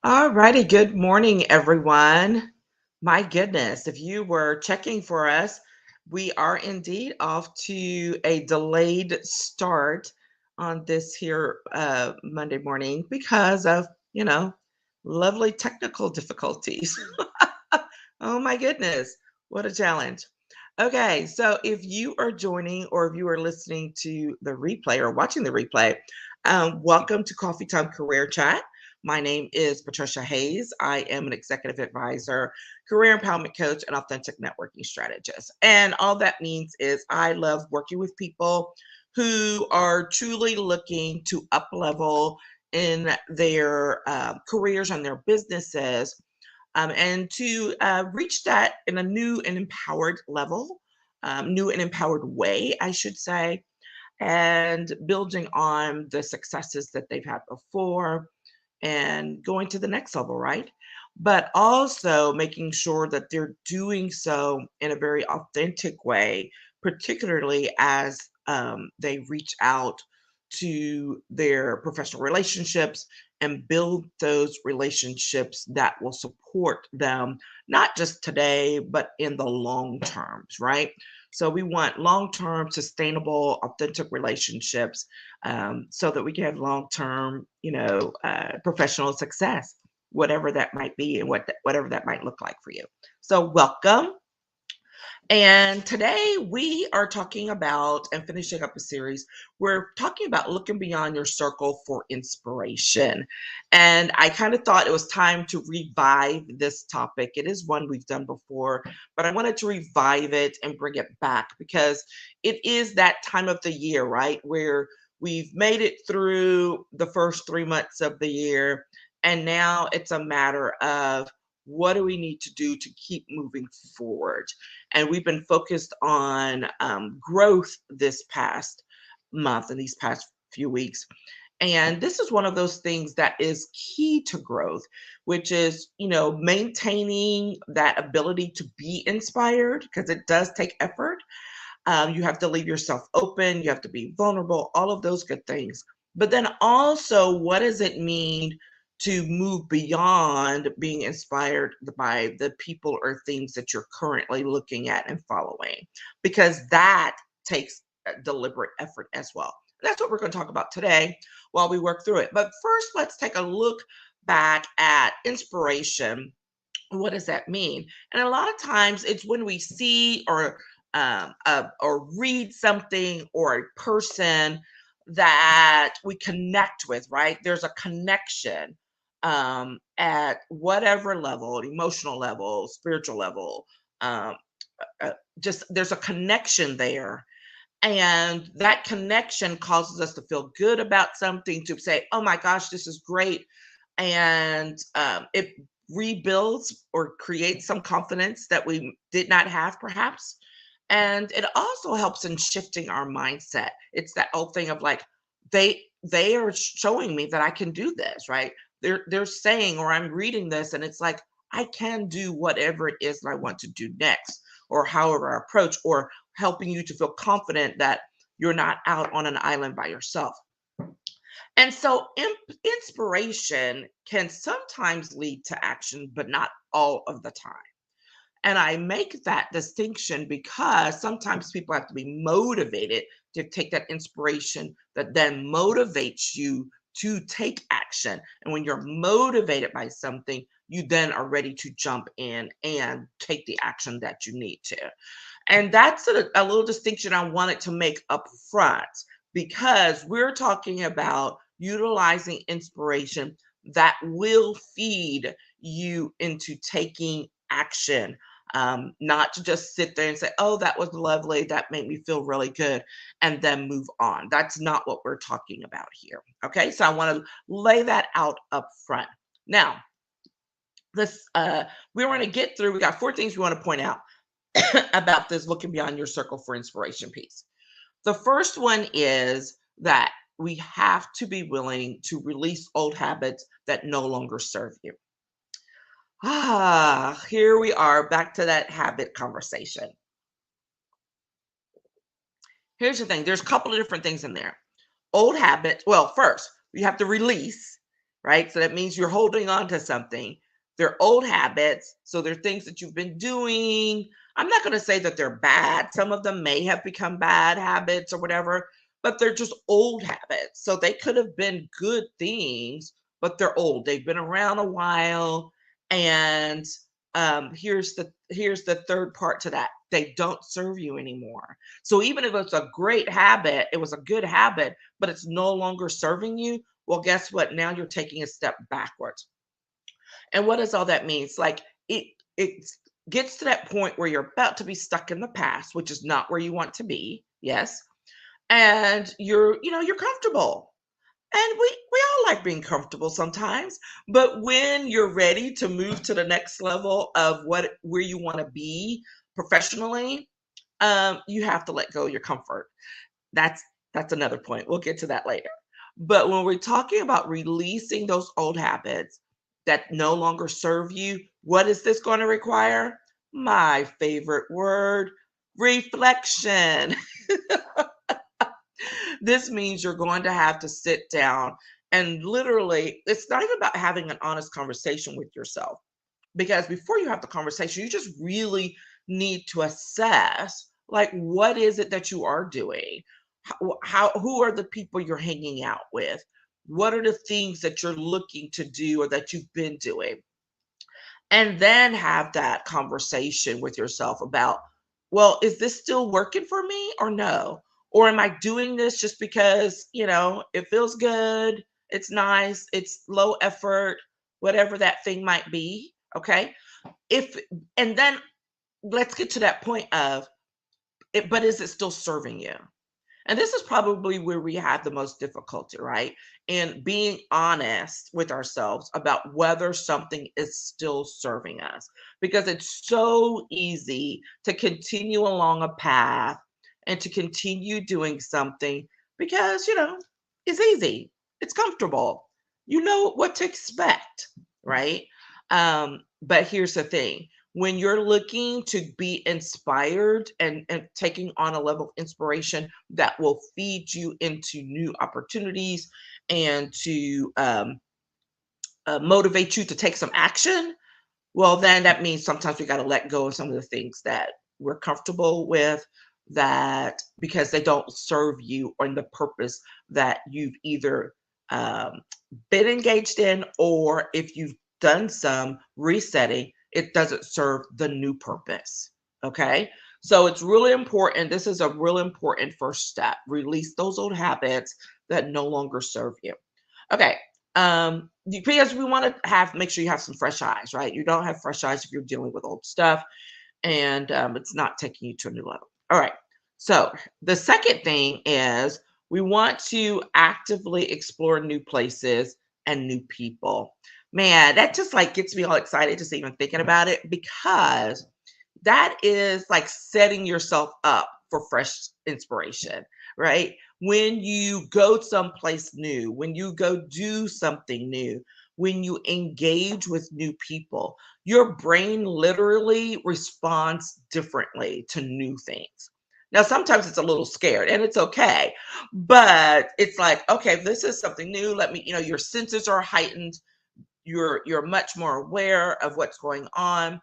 All righty. Good morning, everyone. My goodness, if you were checking for us, we are indeed off to a delayed start on this here Monday morning because of, you know, lovely technical difficulties. Oh my goodness, what a challenge. Okay, so if you are joining or if you are listening to the replay or watching the replay, welcome to Coffee Time Career Chat. My name is Patricia Hayes. I am an executive advisor, career empowerment coach, and authentic networking strategist. And all that means is I love working with people who are truly looking to up level in their careers and their businesses and to reach that in a new and empowered level, new and empowered way, I should say, and building on the successes that they've had before and going to the next level, right? But also making sure that they're doing so in a very authentic way, particularly as they reach out to their professional relationships and build those relationships that will support them, not just today, but in the long terms, right? So we want long term, sustainable, authentic relationships so that we can have long term, professional success, whatever that might be and whatever that might look like for you. So, welcome. And today we are talking about and finishing up a series. We're talking about looking beyond your circle for inspiration. And I kind of thought it was time to revive this topic. It is one we've done before, but I wanted to revive it and bring it back because it is that time of the year, right? Where we've made it through the first 3 months of the year. And now it's a matter of what do we need to do to keep moving forward? And we've been focused on growth this past month and these past few weeks. And this is one of those things that is key to growth, which is, maintaining that ability to be inspired because it does take effort. You have to leave yourself open, you have to be vulnerable, all of those good things. But then also, what does it mean to move beyond being inspired by the people or things that you're currently looking at and following? Because that takes deliberate effort as well. That's what we're going to talk about today while we work through it. But first, let's take a look back at inspiration. What does that mean? And a lot of times it's when we see or read something or a person that we connect with, right? There's a connection at whatever level, emotional level, spiritual level. Um, just there's a connection there, and that connection causes us to feel good about something, to say, "Oh my gosh, this is great," and it rebuilds or creates some confidence that we did not have perhaps. And it also helps in shifting our mindset. It's that old thing of like, they are showing me that I can do this, right? They're saying, or I'm reading this and it's like I can do whatever it is that I want to do next, or however I approach, or helping you to feel confident that you're not out on an island by yourself. And so inspiration can sometimes lead to action, but not all of the time. And I make that distinction because sometimes people have to be motivated to take that inspiration that then motivates you to take action. And when you're motivated by something, you then are ready to jump in and take the action that you need to. And that's a little distinction I wanted to make up front because we're talking about utilizing inspiration that will feed you into taking action. Not to just sit there and say, "Oh, that was lovely. That made me feel really good," and then move on. That's not what we're talking about here. Okay. So I want to lay that out up front. Now, this we want to get through. We got 4 things we want to point out about this looking beyond your circle for inspiration piece. The first one is that we have to be willing to release old habits that no longer serve you. Here we are back to that habit conversation. Here's the thing, there's a couple of different things in there. Old habits, well, first, you have to release. right? So that means you're holding on to something. They're old habits. So they're things that you've been doing. I'm not going to say that they're bad. Some of them may have become bad habits or whatever, but they're just old habits. So they could have been good things, but they're old. They've been around a while. And here's the third part to that. They don't serve you anymore. So even if it's a great habit, it was a good habit, but it's no longer serving you, well, guess what? Now you're taking a step backwards. And what does all that mean? It's like it gets to that point where you're about to be stuck in the past, which is not where you want to be. Yes. And you're comfortable. And we all like being comfortable sometimes, but when you're ready to move to the next level of where you want to be professionally, you have to let go of your comfort. That's that's another point. We'll get to that later. But when we're talking about releasing those old habits that no longer serve you, what is this going to require? My favorite word, reflection. This means you're going to have to sit down and literally, it's not even about having an honest conversation with yourself. Because before you have the conversation, you just really need to assess like what is it that you are doing? Who are the people you're hanging out with? What are the things that you're looking to do or that you've been doing? And then have that conversation with yourself about, well, is this still working for me or no? Or am I doing this just because, it feels good, it's nice, it's low effort, whatever that thing might be. Okay. If, and then let's get to that point of it, but is it still serving you? And this is probably where we have the most difficulty, right? In being honest with ourselves about whether something is still serving us. Because it's so easy to continue along a path and to continue doing something because, it's easy, it's comfortable, you know what to expect, right? But here's the thing, when you're looking to be inspired and taking on a level of inspiration that will feed you into new opportunities and to motivate you to take some action, well, then that means sometimes we got to let go of some of the things that we're comfortable with, that because they don't serve you or the purpose that you've either um, been engaged in, or if you've done some resetting, it doesn't serve the new purpose. Okay. So it's really important. This is a real important first step. Release those old habits that no longer serve you. Okay. Because we want to make sure you have some fresh eyes, right? You don't have fresh eyes if you're dealing with old stuff, and it's not taking you to a new level. All right. So the second thing is we want to actively explore new places and new people. Man, that just like gets me all excited just even thinking about it, because that is like setting yourself up for fresh inspiration, right? When you go someplace new, when you go do something new, when you engage with new people, your brain literally responds differently to new things. Now, sometimes it's a little scared and it's okay, but it's like, okay, this is something new. Let me, your senses are heightened. You're much more aware of what's going on.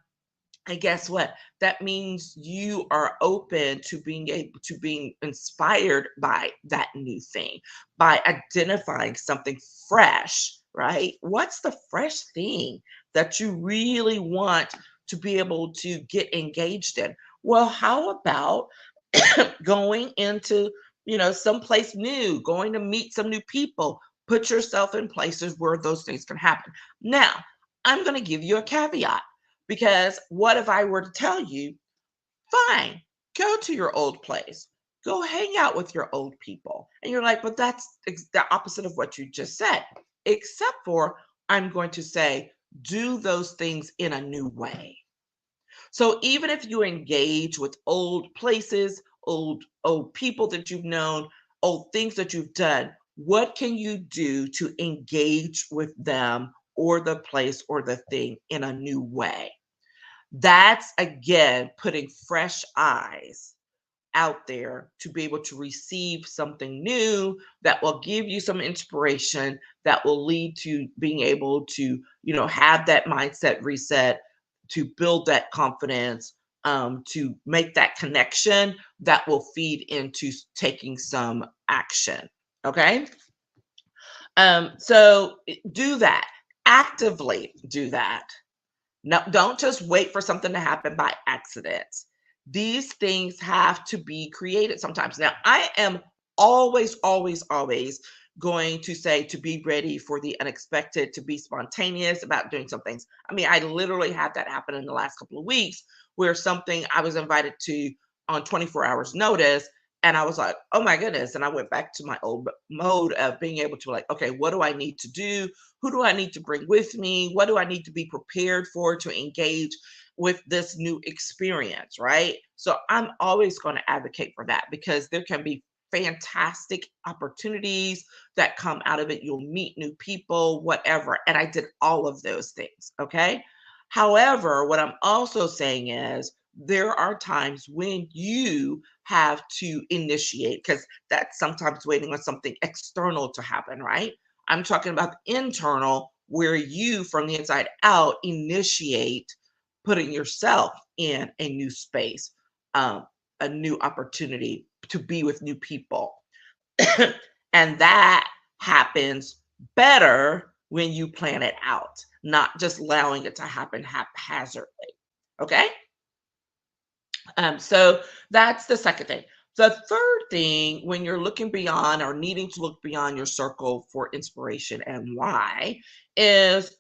And guess what? That means you are open to being able to being inspired by that new thing, by identifying something fresh, right? What's the fresh thing that you really want to be able to get engaged in? Well, how about going into, someplace new, going to meet some new people, put yourself in places where those things can happen. Now, I'm going to give you a caveat, because what if I were to tell you, fine, go to your old place, go hang out with your old people? And you're like, but that's the opposite of what you just said, except for I'm going to say, do those things in a new way. So even if you engage with old places, old people that you've known, old things that you've done, what can you do to engage with them or the place or the thing in a new way? That's again putting fresh eyes out there to be able to receive something new that will give you some inspiration, that will lead to being able to, have that mindset reset, to build that confidence, to make that connection that will feed into taking some action. Okay. So do that. Actively do that. No, don't just wait for something to happen by accident. These things have to be created sometimes. Now, I am always, always, always going to say to be ready for the unexpected, to be spontaneous about doing some things. I mean, I literally had that happen in the last couple of weeks where something I was invited to on 24 hours notice. And I was like, oh my goodness. And I went back to my old mode of being able to, like, okay, what do I need to do? Who do I need to bring with me? What do I need to be prepared for to engage with this new experience, right? So I'm always going to advocate for that because there can be fantastic opportunities that come out of it. You'll meet new people, whatever. And I did all of those things. Okay. However, what I'm also saying is there are times when you have to initiate, because that's sometimes waiting on something external to happen, right? I'm talking about the internal, where you from the inside out initiate putting yourself in a new space, a new opportunity to be with new people. And that happens better when you plan it out, not just allowing it to happen haphazardly. Okay. So that's the second thing. The third thing, when you're looking beyond or needing to look beyond your circle for inspiration and why, is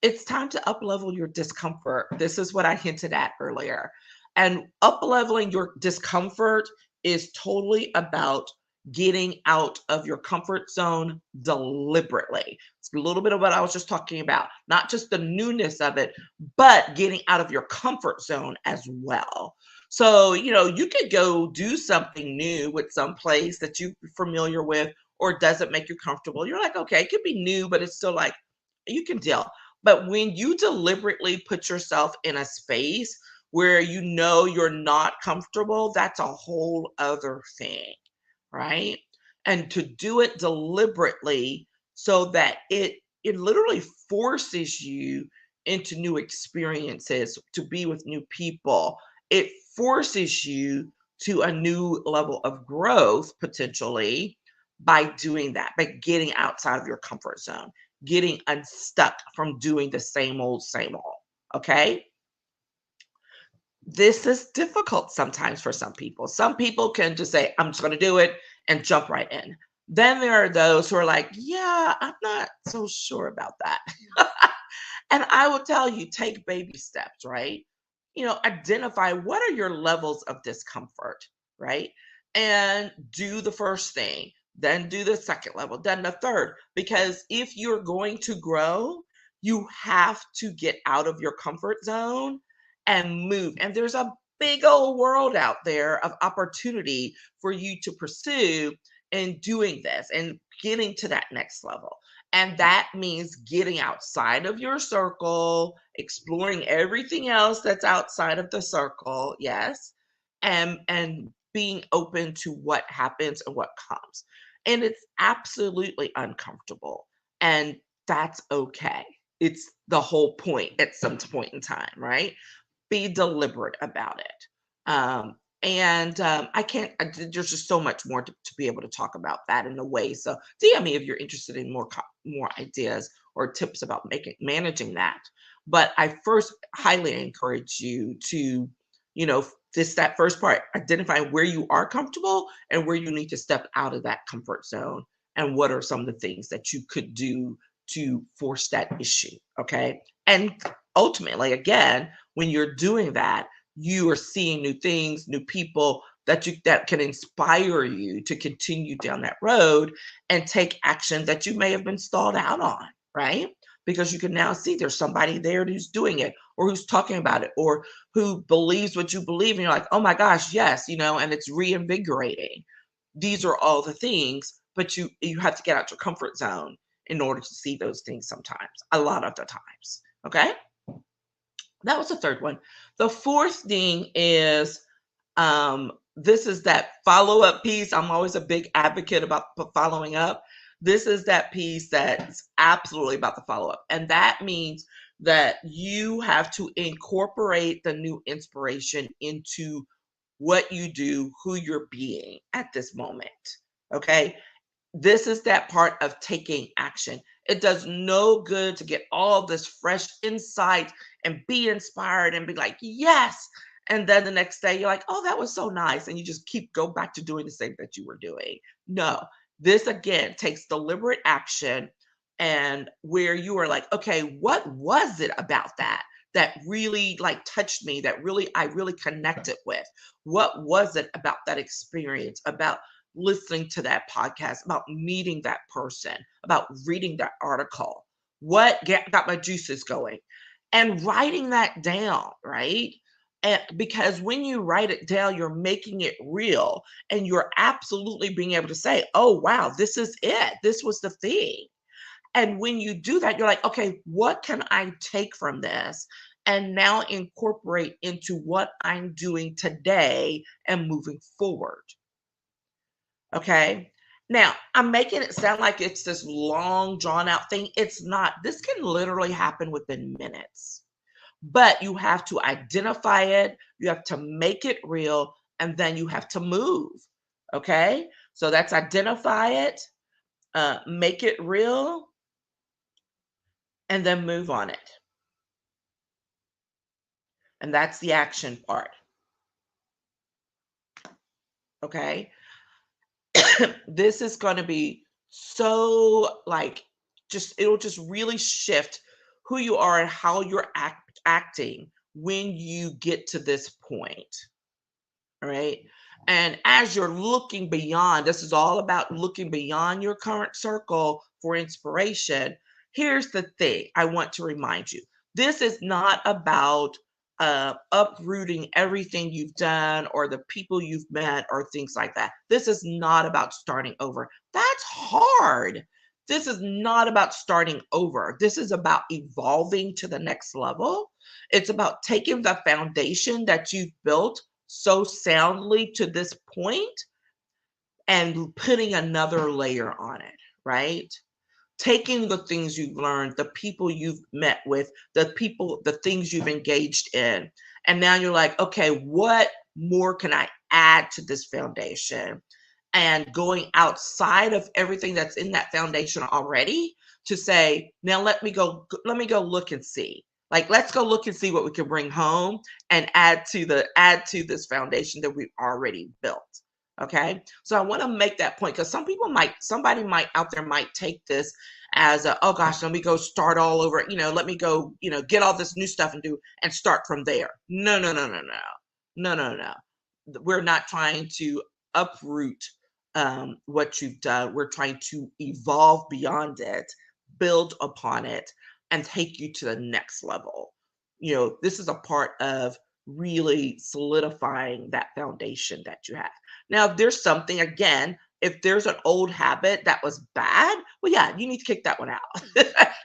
it's time to up level your discomfort. This is what I hinted at earlier. And up leveling your discomfort is totally about getting out of your comfort zone deliberately. It's a little bit of what I was just talking about, not just the newness of it, but getting out of your comfort zone as well. So, you could go do something new with some place that you're familiar with or doesn't make you comfortable. You're like, okay, it could be new, but it's still like you can deal. But when you deliberately put yourself in a space where you're not comfortable, that's a whole other thing, right? And to do it deliberately so that it literally forces you into new experiences, to be with new people. It forces you to a new level of growth potentially by doing that, by getting outside of your comfort zone, getting unstuck from doing the same old, same old. Okay. This is difficult sometimes for some people. Some people can just say, I'm just going to do it and jump right in. Then there are those who are like, yeah, I'm not so sure about that. And I will tell you, take baby steps, right? Identify what are your levels of discomfort, right? And do the first thing, then do the second level, then the third. Because if you're going to grow, you have to get out of your comfort zone and move. And there's a big old world out there of opportunity for you to pursue in doing this and getting to that next level. And that means getting outside of your circle, exploring everything else that's outside of the circle, yes, and being open to what happens and what comes. And it's absolutely uncomfortable. And that's okay. It's the whole point at some point in time, right? Be deliberate about it. And I can't, there's just so much more to be able to talk about that in a way. So DM me if you're interested in more ideas or tips about managing that. But I first highly encourage you to, that first part, identify where you are comfortable and where you need to step out of that comfort zone. And what are some of the things that you could do to force that issue? Okay. And ultimately, again, when you're doing that, you are seeing new things, new people that can inspire you to continue down that road and take action that you may have been stalled out on, right? Because you can now see there's somebody there who's doing it or who's talking about it or who believes what you believe. And you're like, oh my gosh, yes, and it's reinvigorating. These are all the things, but you have to get out your comfort zone in order to see those things sometimes, a lot of the times. Okay. That was the third one. The fourth thing is this is that follow-up piece. I'm always a big advocate about following up. This is that piece that's absolutely about the follow-up. And that means that you have to incorporate the new inspiration into what you do, who you're being at this moment. Okay. This is that part of taking action. It does no good to get all this fresh insight and be inspired and be like, yes. And then the next day you're like, oh, that was so nice. And you just go back to doing the same that you were doing. No, this again takes deliberate action and where you are like, okay, what was it about that really like touched me, that really I really connected with? What was it about that experience, about listening to that podcast, about meeting that person, about reading that article? What got my juices going? And writing that down, right? And because when you write it down, you're making it real and you're absolutely being able to say, oh, wow, this is it. This was the thing. And when you do that, you're like, okay, what can I take from this and now incorporate into what I'm doing today and moving forward? Okay. Now, I'm making it sound like it's this long, drawn out thing. It's not. This can literally happen within minutes, but you have to identify it, you have to make it real, and then you have to move. Okay. So that's identify it, make it real, and then move on it. And that's the action part. Okay. This is going to be so like just it'll just really shift who you are and how you're acting when you get to this point. All right. And as you're looking beyond, this is all about looking beyond your current circle for inspiration. Here's the thing I want to remind you, this is not about uprooting everything you've done or the people you've met or things like that. This is not about starting over. That's hard. This is not about starting over. This is about evolving to the next level. It's about taking the foundation that you've built so soundly to this point and putting another layer on it, right? Taking the things you've learned, the people you've met with, the things you've engaged in. And now you're like, okay, what more can I add to this foundation? And going outside of everything that's in that foundation already to say, now let me go look and see. Like, let's go look and see what we can bring home and add to this foundation that we've already built. Okay. So I want to make that point because somebody might out there might take this as oh gosh, let me go start all over, let me go, get all this new stuff and start from there. No, no, no, no, no, no, no, no. We're not trying to uproot what you've done. We're trying to evolve beyond it, build upon it, and take you to the next level. This is a part of really solidifying that foundation that you have. Now, if there's something, again, if there's an old habit that was bad, well, yeah, you need to kick that one out.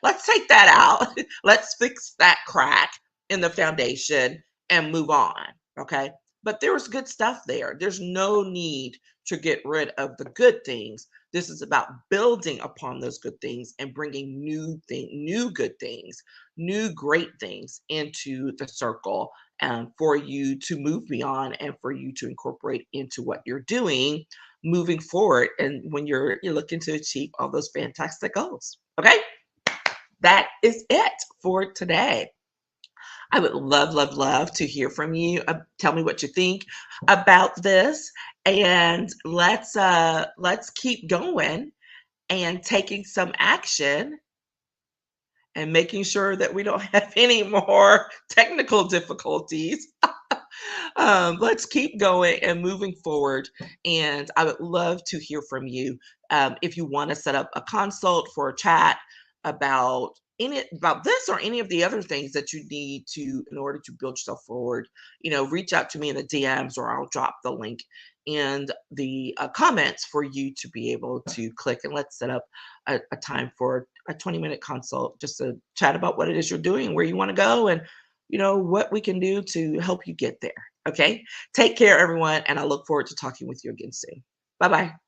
Let's take that out. Let's fix that crack in the foundation and move on. Okay. But there was good stuff there. There's no need to get rid of the good things. This is about building upon those good things and bringing new good things, new great things into the circle for you to move beyond and for you to incorporate into what you're doing moving forward. And when you're looking to achieve all those fantastic goals. Okay. That is it for today. I would love, love, love to hear from you. Tell me what you think about this, and let's keep going and taking some action and making sure that we don't have any more technical difficulties. Let's keep going and moving forward. And I would love to hear from you. If you want to set up a consult for a chat about about this or any of the other things that you need to in order to build yourself forward, reach out to me in the DMs or I'll drop the link in the comments for you to be able to click, and let's set up a time for a 20-minute consult just to chat about what it is you're doing, where you want to go, and what we can do to help you get there. Okay. Take care, everyone. And I look forward to talking with you again soon. Bye bye.